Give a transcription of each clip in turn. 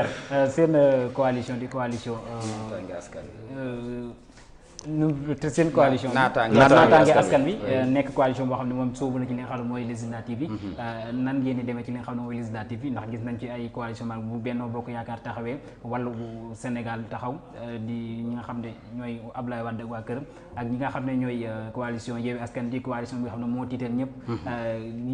super seen coalition di coalition. te seen coalition naataange askan bi nekk coalition boo xam ne moom soobu na ci li nga xam ne mooy législative yi nan ngeen di demee ci li nga xam ne mooy législative yi ndax gis nañ ci ay coalition maanaam bu Benno Bokk Yaakaar taxawee wàllu bu Sénégal taxaw di ñi nga xam ne ñooy Abdoulaye Wade ak waa këram ak ñi nga xam ne ñooy coalition Yewwi Askan di coalition bi nga xam ne moo tiiteel ñëpp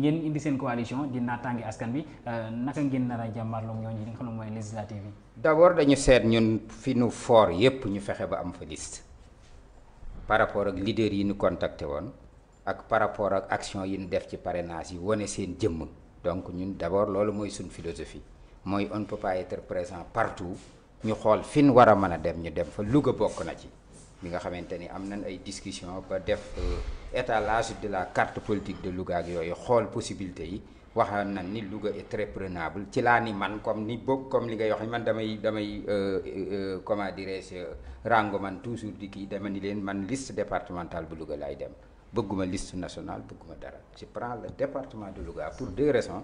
ngeen indi seen coalition di naataange askan bi naka ngeen nar a jàmmarloo ñooñu li nga xam ne mooy législative yi. d'abord dañu seet ñun fi nu fort yépp ñu fexe ba am fa liste par rapport ak leader yi ñu contacté woon ak par rapport ak action yi ñu def ci parrainage yi wane seen jëmm donc ñun d'abord loolu mooy suñ philosophie mooy on ne peut pas être présent partout ñu xool fi ñu war a mën a dem ñu dem fa Louga bokk na ci bi nga xamante ni am nañ ay discussion ba def étalage de la carte politique de Louga ak yooyu xool possibilité yi waxaan nañ ni Louga est très prenable ci laa ni man comme ni bokk comme li ngay wax man damay comment dirais-je rango man toujours di kii dama ni leen man liste départementale bu Louga laay dem bëgguma liste nationale bëgguma dara je prends le département de Louga pour deux raisons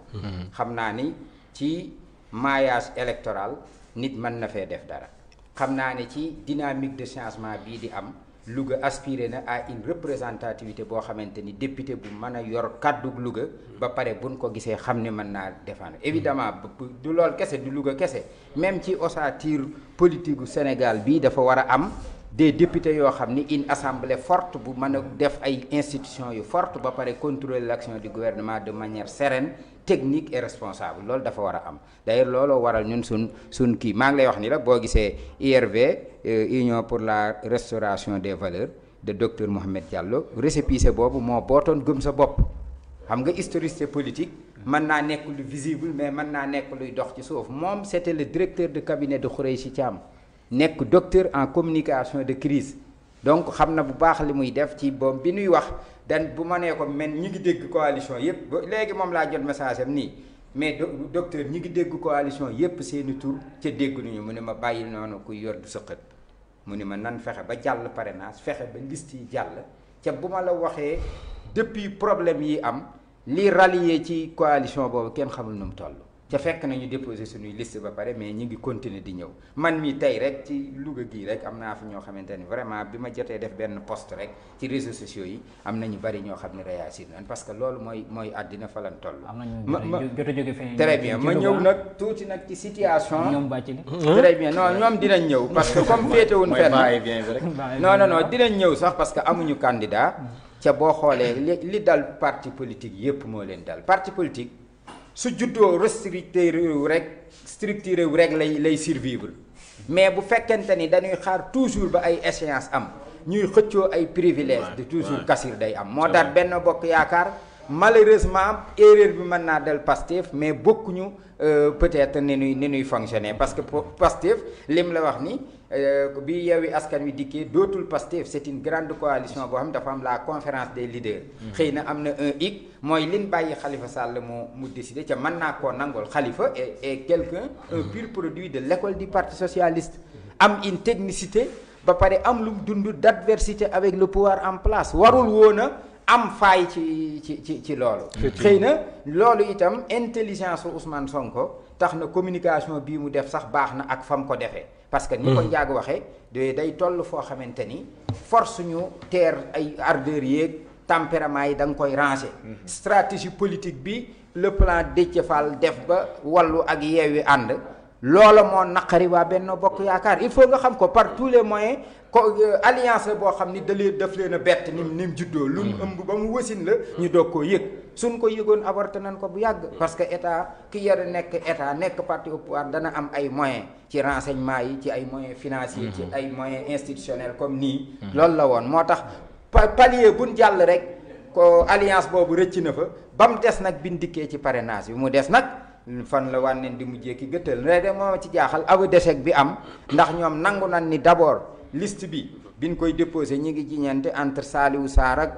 xam naa ni ci maillage électoral nit mën na fee def dara xam naa ne ci dynamique de changement bii di am Louga aspiré na à une représentativité boo xamante ni député bu mën a yor kàddu Louga ba pare buñ ko gisee xam ne mën naa défendre évidemment du lool kese du Louga kese même ci ossature politique gu Sénégal bii dafa war a am des députés yoo xam ni une assemblée forte bu mën a def ay institutions yu forte ba pare contrôler l'action du gouvernement de manière sereine technique et responsable loolu dafa war a am d'ailleurs looloo waral ñun suñ kii maa ngi lay wax ni la boo gisee IRV Union pour la restauration des valeurs de docteur Mohamed Diallo récépissé boobu moo bootoon gëm sa bopp xam nga historicité politique mën naa nekk lu visible mais mën naa nekk luy dox ci suuf moom c'était le directeur de cabinet de Khoureychi Thiam nekk docteur en communication de crise donc xam na bu baax li muy def ci boobu bi nuy wax dan bu ma nee ko men ñi ngi dégg coalition yépp léegi moom laa jot message am nii mais docteur ñi ngi dégg coalition yépp seeni tur ca dégguñu mu ne ma bàyyi noonu kuy yor du sëqat mu ne ma nan fexe ba jàll parrainage fexe ba liste yi jàll ca bu ma la waxee depuis problème yi am li rallié ci coalition boobu kenn xamul nu mu toll ca fekk nañu déposé suñuy liste ba pare mais ñu ngi continuer di ñëw man mi tey rek ci Louga gii rek am naa fi ñoo xamante ni vraiment bi ma jotee def benn post rek ci réseaux sociaux yi am nañu bari ñoo xam ne réagir nañ parce que loolu mooy àddina fa lañ toll. très bien ma ñëw nag tuuti nag ci situation. ñoom bàcc li très bien non ñoom dinañ ñëw parce que comme féetewuñ fenn non dinañ ñëw sax parce que amuñu candidat ca boo xoolee li dal parti politique yépp moo leen dal parti politique. su juddoo structuré wu rek lay survivre mais bu fekkente ni dañuy xaar toujours ba ay échéance am ñuy xëccoo ay privilèges de toujours kasir day am moo tax Benno Bokk Yaakaar malheureusement erreur bi mën naa dal Pastef mais bokkuñu peut-être ni ñuy fonctionner parce que Pastef lim la wax ni bi Yewwi Askan Wi dikkee dootul Pastef c'est une grande coalition boo xam dafa am la conférence des leaders xëy na am na un hic mooy liñ bàyyi Khalifa Sall mu décidé ca mën naa koo nangol Khalifa est quelqu'un un pur produit de l'école du Parti socialiste am une technicité ba pare am lu mu dund d'adversité avec le pouvoir en place warul woon a am faay ci loolu xëy na loolu itam intelligence Ousmane Sonko tax na communication bii mu def sax baax na ak fam ko defee parce que ni ko njaag waxee day toll foo xamante ni force ñu teer ay ardeur yeeg tempérament yi da nga koy ranger stratégie politique bi le plan Déthié Fall def ba Wallu ak Yewwi ànd loola moo naqari waa Benno Bokk Yaakaar il faut nga xam ko par tous les moyens alliance la boo xam ni daf leen a bett ni mu juddoo lu ëmb ba mu wasin la ñu doog koo yëg suñ ko yëgoon avorté nañ ko bu yàgg parce que état ki yore nekk état nekk parti au pouvoir dana am ay moyens ci renseignement yi ci ay moyens financiers ci ay moyens institutionnels comme nii loolu la woon moo tax palier buñ jàll rek ko alliance boobu rëcc na fa ba mu des nag biñ dikkee ci parrainage bi mu des nag fan la wànneen di mujjee ki gëttal rek moo ci jaaxal aveu d'échec bi am ndax ñoom nangu nañ ni d'abord liste bi biñ koy déposé ñi ngi jiñante entre Saliou Sarr ak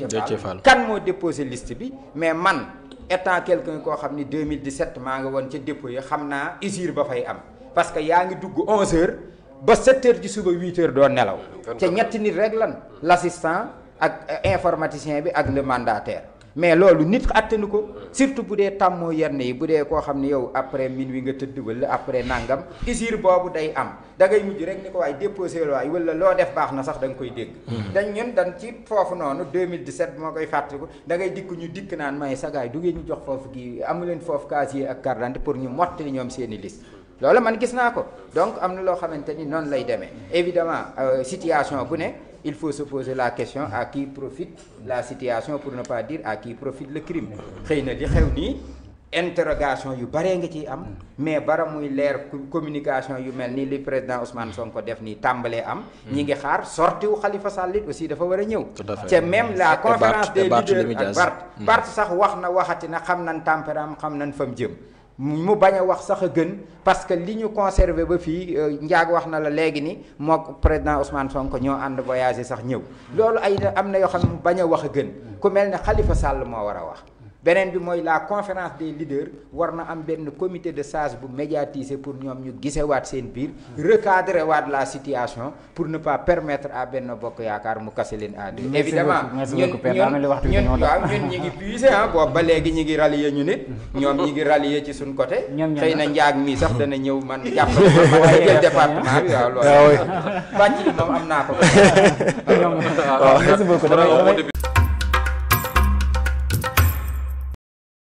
Déthié Fall kan moo déposé liste bi mais man étant quelqu'un koo xam ni 2017 maa nga woon ca dépôt yi xam naa usure ba fay am parce que yaa ngi dugg 11h ba 7h ci suba 8h doo nelaw ca ñetti nit rek lan l'assistant ak informaticien bi ak le mandataire mais loolu nit attanu ko surtout bu dee tàmmoo yenn yi bu dee koo xam ne yow après minuit nga tëdd wala après nangam usure boobu day am da ngay mujj rek ni ko waaye déposé waay wala loo def baax na sax da nga koy dégg dañ ñun dañ ci foofu noonu 2017 moo koy fàttaliku da ngay dikk ñu dikk naan may sagaay du ngeen ñu jox foofu kii amu leen foofu casier ak carte d'identité pour ñu mottali ñoom seeni liste loolu man gis naa ko donc am na loo xamante ni noonu lay demee évidemment situation bu ne il faut se poser la question à qui profite la situation pour ne pas dire à qui profite le crime xëy na li xew nii interrogation yu baree nga ciy am mais bara muy leer communication yu mel ni li président Ousmane Sonko def nii tàmbalee am ñi ngi xaar sorti wu Khalifa Sall it aussi dafa war a ñëw te même la conférence des leaders ak Bart sax wax na waxati na xam nañ tempéram xam nañ fa mu jëm mu bañ a wax sax a gën parce que li ñu conservé ba fii njaag wax na la léegi ni moo président Ousmane Sonko ñoo ànd voyager sax ñëw loolu ay am na yoo xam ne mu bañ a wax a gën ku mel ne Khalifa Sall moo war a wax beneen bi mooy la conférence des leaders war na am benn comité de sages bu médiatisé pour ñoom ñu gisewaat seen biir recadrer waat la situation pour ne pas permettre à Benno Bokk Yaakaar mu kase leen à deux évidemment ñun ñi ngi puisé boobu ba léegi ñi ngi rallier ñu nit ñoom ñi ngi rallier ci suñ côté xëy na njaag mi sax dana ñëw man jàppale ma waaye jël département bi waaw loolu bàcc li moom am naa ko